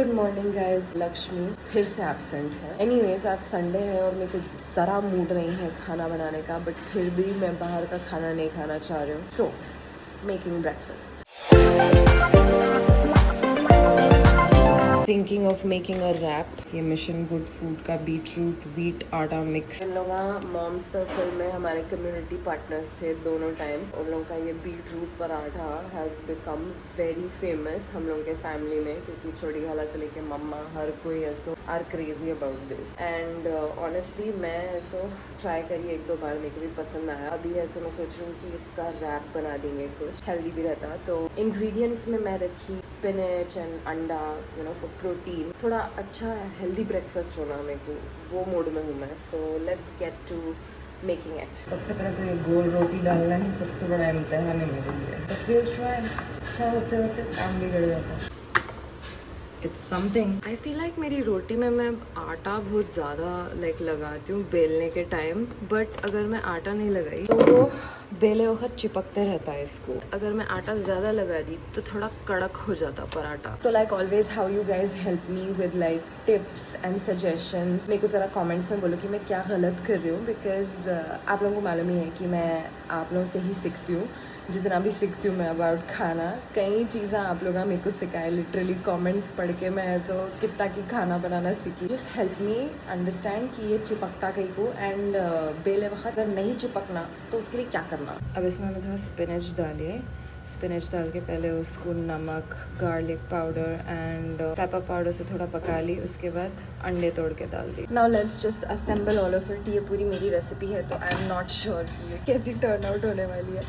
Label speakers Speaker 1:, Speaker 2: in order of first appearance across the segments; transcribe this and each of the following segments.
Speaker 1: Good morning guys. Lakshmi फिर से absent है। एनीवेज आज संडे है और मेरे को ज़रा मूड नहीं है खाना बनाने का, बट फिर भी मैं बाहर का खाना नहीं खाना चाह रही हूँ। So making breakfast. Thinking of making a wrap. ये मिशन गुड फूड का बीटरूट व्हीट आटा मिक्स। इन लोग मॉम सर्कल में हमारे कम्युनिटी पार्टनर्स थे दोनों टाइम। उन लोगों का ये beetroot paratha has become very famous हम लोगों के फैमिली में, क्योंकि छोटी खाला से लेके मम्मा हर कोई also are crazy about this. And honestly मैं ऐसो ट्राई करी एक दो बार, मेरे को भी पसंद आया। अभी ऐसो मैं सोच रही हूँ कि इसका रैप बना देंगे, कुछ हेल्दी भी रहता। तो इंग्रेडिएंट्स में मैं रखी स्पिनच एंड अंडा, यू नो, फॉर प्रोटीन। थोड़ा अच्छा हेल्दी ब्रेकफास्ट होना मेरे को, वो मूड में हूँ मैं। So let's get to making it. सबसे पहले तो ये गोल रोटी डालना ही सबसे बड़ा इम्तिहान है मेरे लिए। But will try. अच्छा होते होते काम बिगड़ जाता है। It's something. I feel like मेरी रोटी में मैं आटा बहुत ज़्यादा लगाती हूँ बेलने के टाइम, बट अगर मैं आटा नहीं लगाई तो वो बेले वक्त चिपकते रहता है इसको। अगर मैं आटा ज़्यादा लगा दी तो थोड़ा कड़क हो जाता पराठा। तो like always how you guys help me with like tips and suggestions. मेरे को ज़रा कमेंट्स में बोलो कि मैं क्या गलत कर रही हूँ, बिकॉज आप लोगों को मालूम ही है कि मैं आप लोगों से ही सीखती हूँ। जितना भी सीखती हूँ मैं अबाउट खाना, कई चीज़ें आप लोग मेरे को सिखाए। लिटरली कमेंट्स पढ़ के मैं ऐसा कितना की खाना बनाना सीखी। जस्ट हेल्प मी अंडरस्टैंड कि ये चिपकता कहीं को, एंड बेले वक्त अगर नहीं चिपकना तो उसके लिए क्या करना। अब इसमें मैं थोड़ा स्पिनच डालिए। स्पिनच डाल के पहले उसको नमक, garlic powder and pepper powder से थोड़ा पका ली। उसके बाद अंडे तोड़ के डाल दी। Now let's just assemble all of it. ये पूरी मेरी रेसिपी है तो आई एम नॉट श्योर कि ये कैसी टर्न आउट होने वाली है,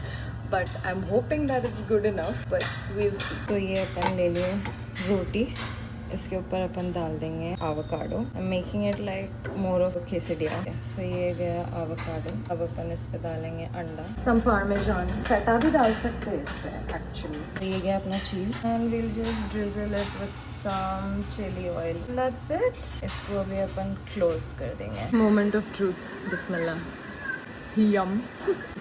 Speaker 1: but I am hoping that it's good enough, but we'll see. तो ये अपन ले लिए रोटी, इसके ऊपर अपन डाल देंगे avocado. I am making it like more of quesadilla। सो ये गया एवोकाडो। अब अपन इस पे डालेंगे अंडा, सम पार्मेजान, फेटा भी डाल सकते हैं इस पे एक्चुअली। ये गया अपना cheese and we'll just drizzle it with some chili oil. That's it. इसको अभी अपन क्लोज कर देंगे। मोमेंट ऑफ ट्रूथ, बिस्मिल्लाह। यम।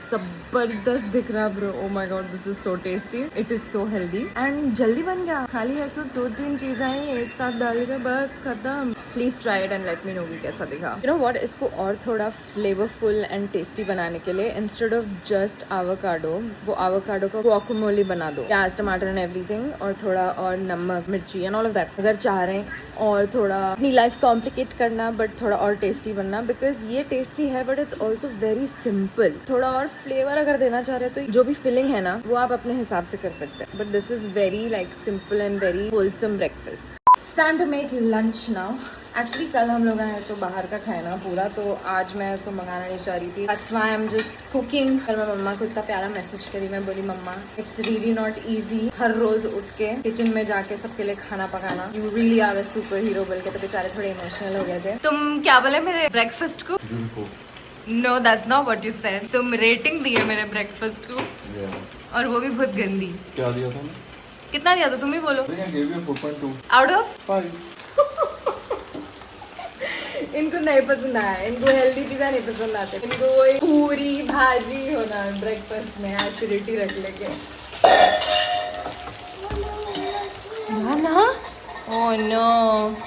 Speaker 1: जबरदस्त दिख रहा bro. Oh my god, this is so tasty. It is so healthy and जल्दी बन गया। खाली ऐसे 2-3 चीजें हैं एक साथ डाल के बस खत्म। Please try it and let me know कि कैसा दिखा। यू नो व्हाट, इसको और थोड़ा फ्लेवरफुल एंड टेस्टी बनाने के लिए इंस्टेड ऑफ जस्ट एवोकाडो, वो एवोकाडो का गुआकामोले बना दो, प्याज टमाटर एंड एवरीथिंग, और थोड़ा और नमक मिर्ची एंड ऑल ऑफ दैट। अगर चाह रहे हैं और थोड़ा अपनी लाइफ कॉम्प्लिकेट करना बट थोड़ा और टेस्टी बनना, बिकॉज ये टेस्टी है but it's also very simple. थोड़ा और फ्लेवर अगर देना चाह रहे हैं तो जो भी फिलिंग है ना वो आप अपने हिसाब से कर सकते हैं, but this is very like simple and very wholesome breakfast. It's time to make lunch now. Actually कल हम लोग ऐसा बाहर का खाया ना पूरा, तो आज मैं ऐसा मंगाना नहीं चाह रही थी। That's why I'm just cooking. कल मैं मम्मा को इतना प्यारा मैसेज करी। मैं बोली मम्मा इट्स रियली नॉट ईजी हर रोज उठ के किचन में जाके सबके लिए खाना पकाना। You really are a super hero. बोल के तो बेचारे थोड़े इमोशनल हो गए थे। तुम क्या बोले मेरे ब्रेकफास्ट को? No that's not what you said. तुम रेटिंग दिए मेरे ब्रेकफास्ट को, और वो भी बहुत गंदी।
Speaker 2: क्या दिया था?
Speaker 1: कितना दिया था तुम ही बोलो।
Speaker 2: 4.2
Speaker 1: आउट ऑफ
Speaker 2: 5।
Speaker 1: इनको नहीं पसंद आया, इनको हेल्दी चीज़ें नहीं पसंद आते, इनको वही पूरी भाजी होना ब्रेकफास्ट में एसिडिटी रख लेके। ना ओह नो,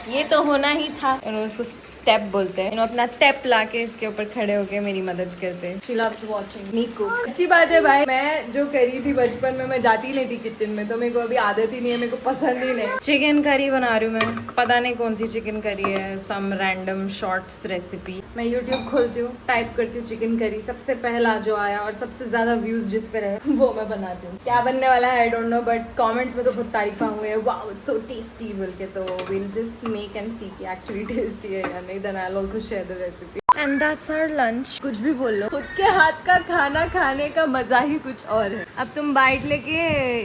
Speaker 1: ये तो होना ही था। उसको स्टेप बोलते हैं। अपना टेप लाके इसके ऊपर खड़े होके मेरी मदद करते हैं। She loves watching me cook। अच्छी बात है भाई, मैं जो करी थी बचपन में, मैं जाती नहीं थी किचन में, तो मेरे को अभी आदत ही नहीं है, मेरे को पसंद ही नहीं। चिकन करी बना रही हूँ मैं, पता नहीं कौन सी चिकन करी है, सम रैंडम शॉर्ट्स रेसिपी। मैं यूट्यूब खोलती हूँ, टाइप करती हूँ चिकन करी, सबसे पहला जो आया और सबसे ज्यादा व्यूज जिस पे रहे वो मैं बनाती हूँ। क्या बनने वाला है आई डोंट नो, बट कॉमेंट्स में तो बहुत तारीफा हुए हैं, वाओ इट्स सो टेस्टी बोल के। तो will just make and see कि एक्चुअली टेस्टी है या नहीं, then I will also share the recipe. And that's our lunch. कुछ भी बोल लो, खुद के हाथ का खाना खाने का मजा ही कुछ और है। अब तुम बाइट लेके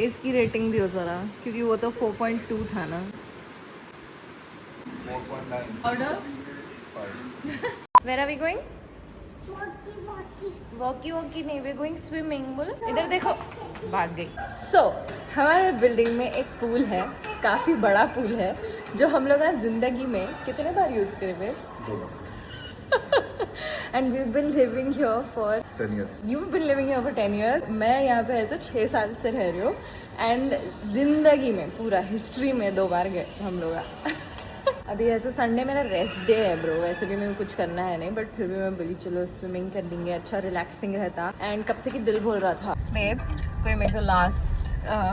Speaker 1: इसकी रेटिंग दियो जरा, क्योंकि वो तो 4.2 था ना।
Speaker 2: 4.9
Speaker 1: order
Speaker 2: 5।
Speaker 1: Where are we going? Walkie walkie नहीं, वी गोइंग स्विमिंग। बोलो इधर देखो, भाग गई। सो हमारे बिल्डिंग में एक पूल है, काफी बड़ा पूल है, जो हम लोग जिंदगी में कितने बार यूज करे हुए and we been living here for
Speaker 2: 10 years.
Speaker 1: You been living here for 10 years. मैं यहाँ पे ऐसे 6 साल से रह रही हूँ एंड जिंदगी में पूरा हिस्ट्री में 2 बार गए हम लोग. अभी ऐसे संडे मेरा रेस्ट डे है ब्रो. वैसे भी मेरे को कुछ करना है नहीं, बट फिर भी मैं बोली चलो स्विमिंग कर लेंगे, अच्छा रिलैक्सिंग रहता. एंड कब से कि दिल बोल रहा था बेब कोई मेरे को लास्ट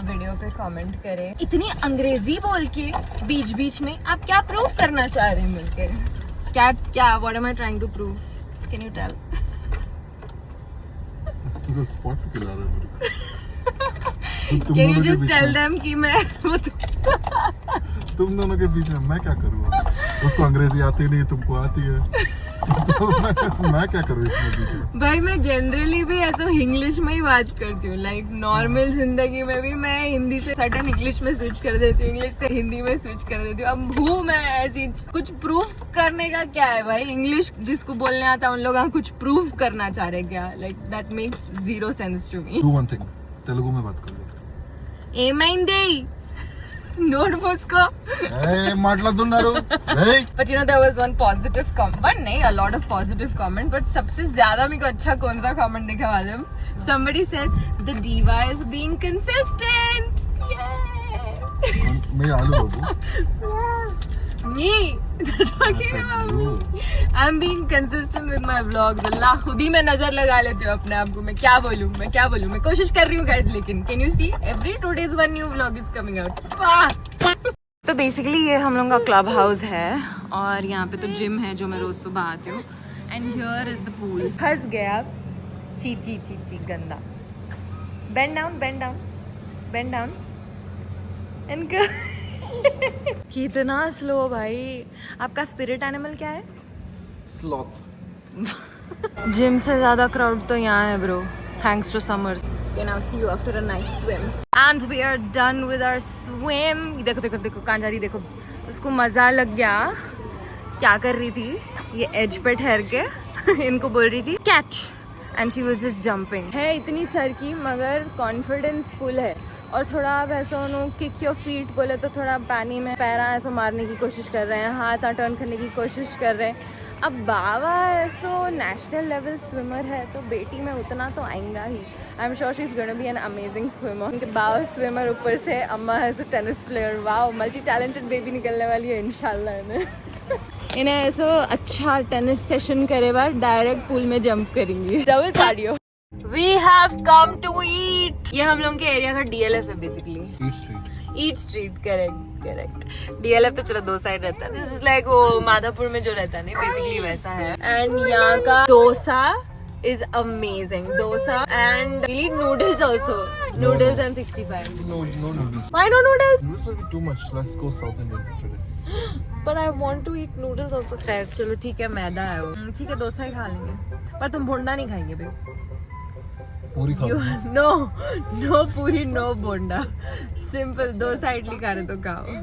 Speaker 1: वीडियो पे कमेंट करे इतनी अंग्रेजी बोल के बीच बीच में आप क्या प्रूव करना चाह रहे हैं मिलके. क्या what am I trying to prove, can you tell?
Speaker 2: तो स्पॉट पे खिला रहा है मेरे को.
Speaker 1: Can you just tell them कि मैं
Speaker 2: तुम दोनों के बीच में मैं क्या करूँगा? उसको अंग्रेजी आती नहीं, तुमको आती है. तो मैं क्या करूँ इसमें बीच में?
Speaker 1: भाई मैं जनरली भी ऐसा इंग्लिश में ही बात करती हूँ. लाइक नॉर्मल जिंदगी में भी मैं हिंदी से सडन इंग्लिश में स्विच कर देती हूँ, इंग्लिश से हिंदी में स्विच कर देती हूँ. अब हूँ मैं ऐसी. कुछ प्रूफ करने का क्या है भाई? इंग्लिश जिसको बोलने आता है उन लोग कुछ प्रूफ करना चाह रहे क्या? Like that makes 0 sense to me.
Speaker 2: Do one thing, Telugu में बात कर लो.
Speaker 1: ఏమైంది నోట్ పోసుకో.
Speaker 2: మాట్లాడుతున్నారు.
Speaker 1: But you know there was one positive comment, but नहीं a lot of positive comment, but सबसे ज्यादा मेरे को अच्छा कौन सा comment दिखा मालूम? Somebody said the diva is being consistent. Yay!
Speaker 2: मैं आलू बाबू.
Speaker 1: Me, talking about me. I'm being consistent with my vlogs. अल्लाह खुद ही मैं नजर लगा लेती हूँ अपने आप को. मैं क्या बोलूँ मैं कोशिश कर रही हूँ guys. लेकिन can you see every 2 days one new vlog is coming out. तो बेसिकली ये हम लोग का क्लब हाउस है और यहाँ पे तो जिम है जो मैं रोज सुबह आती हूँ. And here is the pool. फंस गया. ची ची ची ची गंदा. Bend down bend down bend down. इनका कितना स्लो भाई. आपका स्पिरिट एनिमल क्या है?
Speaker 2: Sloth.
Speaker 1: जिम से ज्यादा क्राउड तो यहाँ है bro. Thanks to summers. Can now see you after a nice swim. And we are done with our swim. देखो देखो देखो कहाँ जा रही देखो. उसको मजा लग गया. क्या कर रही थी ये एज पे ठहर के इनको बोल रही थी catch and she was just jumping. है इतनी सर की मगर कॉन्फिडेंस फुल है. और थोड़ा आप ऐसा उन्होंने किक योर फीट बोले तो थोड़ा पानी में पैरा ऐसा मारने की कोशिश कर रहे हैं, हाथ टर्न करने की कोशिश कर रहे हैं. अब बाबा ऐसो नेशनल लेवल स्विमर है तो बेटी में उतना तो आएगा ही. I am sure she is gonna be an amazing swimmer. उनके बाबा स्विमर ऊपर से अम्मा है tennis player. Wow multi talented baby निकलने वाली है इंशाल्लाह. इन्हें ऐसा अच्छा टेनिस सेशन करे बाद डायरेक्ट पूल में जंप करेंगी. Double cardio. We have come to eat. ये हम लोग के एरिया का DLF है basically. Eat Street, correct. DLF तो चलो 2 साइड रहता है. दिस इज लाइक वो माधापुर में जो रहता है नहीं बेसिकली वैसा है. एंड यहाँ का dosa is amazing. Dosa and we need noodles also. Noodles and 65.
Speaker 2: No noodles.
Speaker 1: Why no noodles?
Speaker 2: Noodles will be too much. Let's go South Indian today.
Speaker 1: But I want to eat noodles also. खैर चलो ठीक है मैदा है वो. ठीक है डोसा ही खा लेंगे. पर तुम भोंडा नहीं खाएंगे भाई.
Speaker 2: पूरी खा लो.
Speaker 1: No puri no bonda. Simple 2 idli खा रहे तो खाओ.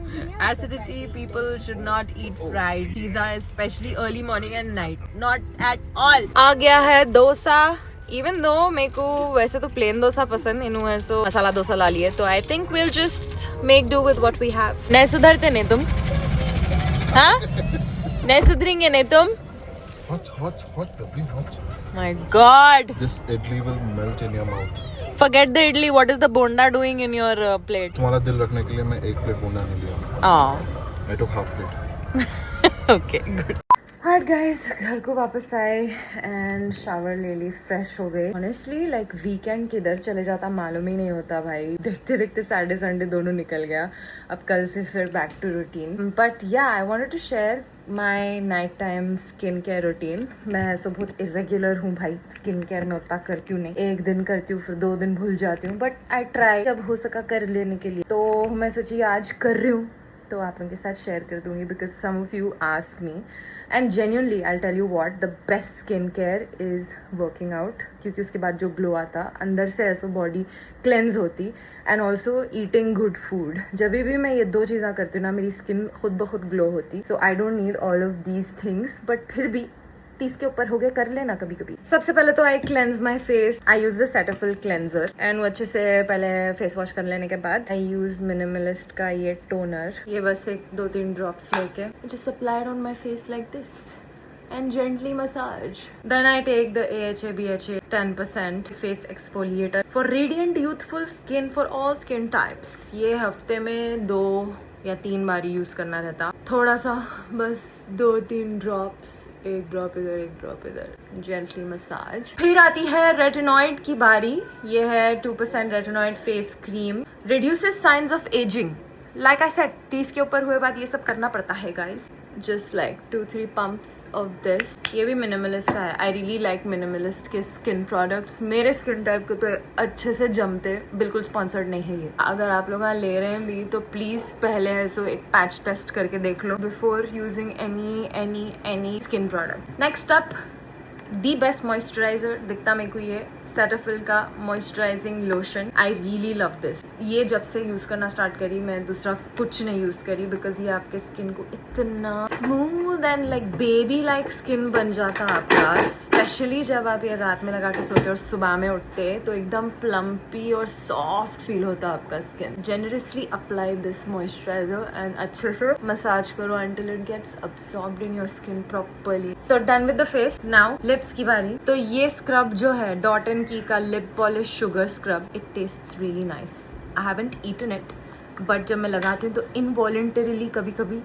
Speaker 1: Acidity people should not eat fried pizza specially early morning and night. Not at all. आ गया है डोसा. इवन दो मेरे को वैसे तो प्लेन डोसा पसंद इनू है सो मसाला डोसा ला लिए तो I think will just make do with what we have. नहीं सुधरते नहीं तुम? हाँ नहीं सुधरेंगे नहीं तुम?
Speaker 2: Hot, baby, hot.
Speaker 1: My God.
Speaker 2: This idli will melt in your mouth.
Speaker 1: Forget the idli. What is the bonda doing in your plate?
Speaker 2: तुम्हारा दिल रखने के लिए मैं 1 प्लेट बोंडा नहीं लिया.
Speaker 1: Oh.
Speaker 2: I took half plate.
Speaker 1: Okay, good. Alright guys, घर को वापस आए एंड शावर ले ली, फ्रेश हो गए. ऑनेस्टली लाइक वीकेंड किधर चले जाता मालूम ही नहीं होता भाई. देखते देखते सैटरडे संडे दोनों निकल गया. अब कल से फिर back to routine. But yeah I wanted to share my night time skin care routine. मैं ऐसा बहुत इरेग्युलर हूँ भाई. स्किन केयर में उतना करती हूँ नहीं. 1 दिन करती हूँ फिर 2 दिन भूल जाती हूँ. बट आई ट्राई जब हो सका कर लेने के लिए. तो मैं सोची आज कर रही हूँ तो आप लोगों के साथ शेयर कर दूंगी because some of you ask me and genuinely I tell you what the best skin care is working out. क्योंकि उसके बाद जो ग्लो आता अंदर से ऐसा बॉडी क्लेंज होती and also eating good food. जब भी मैं ये 2 चीज़ें करती हूँ ना मेरी स्किन खुद ब खुद ग्लो होती. So I don't need all of these things but फिर भी 30 के ऊपर हो गए कर लेना कभी कभी. सबसे पहले तो I cleanse my face. I use the Cetaphil cleanser and वो अच्छे से पहले फेस वॉश कर लेने के बाद आई यूज मिनिमलिस्ट का ये टोनर. ये बस 1-2-3 ड्रॉप्स लेके just applied on my face like this and gently massage. Then I take the AHA BHA 10% face exfoliator for radiant youthful skin for all skin types. ये हफ्ते में 2 या 3 बार यूज करना रहता, थोड़ा सा बस 2-3 ड्रॉप्स, एक ड्रॉप इधर एक ड्रॉप इधर, जेंटली मसाज. फिर आती है रेटिनॉइड की बारी. ये है 2% retinoid face cream, reduces science of ageing. Like I said, 30 के ऊपर हुए बाद ये सब करना पड़ता है guys. Just like 2-3 pumps of this. ये भी मिनिमलिस्ट का है. आई रियली लाइक मिनिमलिस्ट के स्किन प्रोडक्ट्स. मेरे स्किन टाइप को तो अच्छे से जमते. बिल्कुल स्पॉन्सर्ड नहीं है ये. अगर आप लोग ले रहे हैं भी तो प्लीज पहले है सो एक पैच टेस्ट करके देख लो before using any skin product. Next up, the best moisturiser दिखता मेरे को ये सेटाफिल का moisturising lotion. I really love this. ये जब से यूज करना स्टार्ट करी मैं दूसरा कुछ नहीं यूज करी, बिकॉज ये आपके स्किन को इतना smooth and like baby like skin बन जाता आपका. स्पेशली जब आप ये रात में लगा के सोते और सुबह में उठते तो एकदम प्लम्पी और सॉफ्ट फील होता आपका skin. Generously apply this moisturiser and अच्छे से मसाज करो until it gets absorbed in your skin properly. तो done with the face. Now lips की बारी. तो ये स्क्रब जो है डॉट एंड की का lip polish sugar scrub, it tastes really nice. I haven't eaten it, but जब मैं लगाती हूँ तो इनवॉलेंटरीली कभी कभी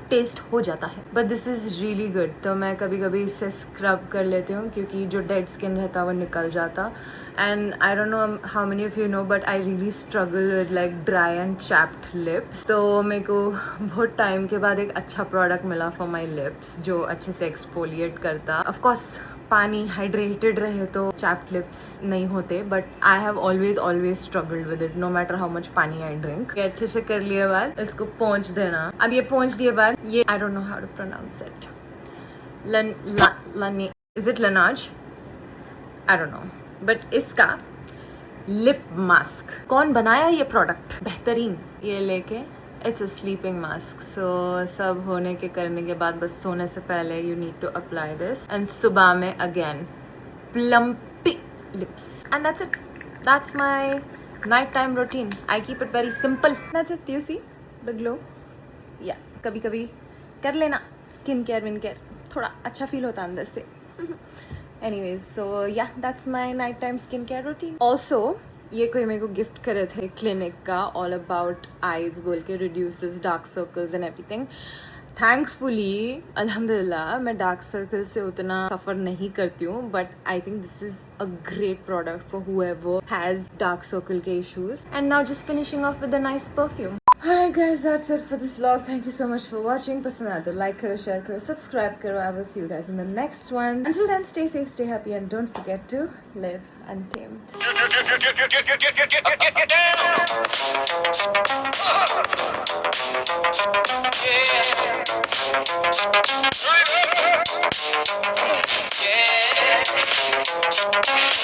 Speaker 1: टेस्ट हो जाता है, but this is really good. तो मैं कभी कभी इससे स्क्रब कर लेती हूँ क्योंकि जो डेड स्किन रहता है वो निकल जाता. And I don't know how many of you know but I really struggle with like dry and chapped lips. तो मेरे को बहुत टाइम के बाद एक अच्छा प्रोडक्ट मिला फॉर माई लिप्स जो अच्छे से एक्सफोलिएट करता. ऑफकोर्स पानी हाइड्रेटेड रहे तो चैप्ड लिप्स नहीं होते, but I have always struggled with it no matter how much पानी आई ड्रिंक. अच्छे से कर लिए बाद इसको पोंछ देना. अब ये पोंछ दिए बाद ये I don't know how to pronounce it. Is it Laneige? I don't know. But इसका लिप मास्क कौन बनाया ये प्रोडक्ट बेहतरीन. ये लेके it's a sleeping mask. So सब होने के करने के बाद बस सोने से पहले you need to apply this and सुबह में again plumpy lips and that's it. That's my night time routine. I keep it very simple. That's it. You see the glow. या कभी कभी कर लेना स्किन केयर विन केयर, थोड़ा अच्छा feel होता है अंदर से. एनीवेज सो या that's my night time skin care routine. Also ये कोई मेरे को गिफ्ट करे थे क्लिनिक का, ऑल अबाउट आईज बोल के, reduces dark circles and everything. Thankfully अल्हम्दुलिल्लाह मैं डार्क सर्कल से उतना सफ़र नहीं करती हूँ, but I think this is a great product for whoever has dark circle के issues. And now just finishing off with a nice perfume. Alright guys, that's it for this vlog. Thank you so much for watching. पसंद आया तो like करो, share करो, subscribe करो. I will see you guys in the next one. Until then, stay safe, stay happy, and don't forget to live untamed. Yeah.